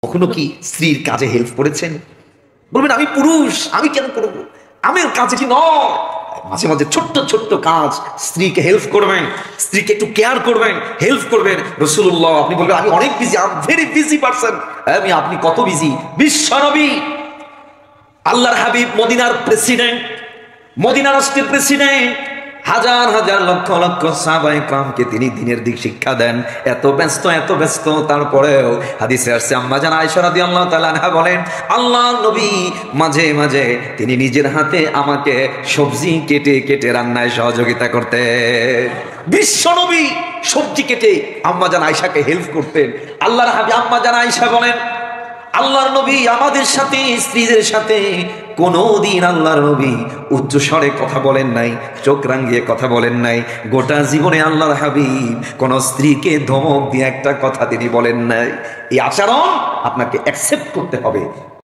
কখনো কি স্ত্রীর কাজে হেল্প করেছেন? বলবেন আমি পুরুষ, আমি কেন করবো, আমার কাজ কি নয়। মাঝে মাঝে ছোট্ট ছোট্ট কাজ, স্ত্রীকে হেল্প করবেন, স্ত্রীকে একটু কেয়ার করবেন, হেল্প করবেন। রাসূলুল্লাহ, আপনি বলবেন আমি অনেক busy, I am very busy person. আমি, আপনি কত বিজি? বিশ্বনবী, আল্লাহর হাবিব, মদিনার প্রেসিডেন্ট, মদিনা রাষ্ট্রের প্রেসিডেন্ট, হাজার হাজার লক্ষ লক্ষ সাহাবায়ে কেরামকে তিনি দিনের দিক শিক্ষা দেন। এত ব্যস্ত, তারপরেও হাদিসে আসছে আম্মা জান আয়েশা রাদিয়াল্লাহু তাআলা আনহা বলেন, আল্লাহর নবী মাঝে মাঝে তিনি নিজের হাতে আমাকে সবজি কেটে কেটে রান্নায় সহযোগিতা করতেন। বিশ্ব নবী সবজি কেটে আম্মা জান আয়েশাকে হেল্প করতেন। আল্লাহর হাবিব আম্মা জান আয়েশা বলেন, আল্লাহর নবী আমাদের সাথে, স্ত্রীদের সাথে কোনদিন আল্লাহর নবী উচ্চ স্বরে কথা বলেন নাই, চোখ রাঙিয়ে কথা বলেন নাই। গোটা জীবনে আল্লাহর হাবিব কোন স্ত্রীকে ধমক দিয়ে একটা কথা তিনি বলেন নাই। এই আচরণ আপনাকে অ্যাকসেপ্ট করতে হবে।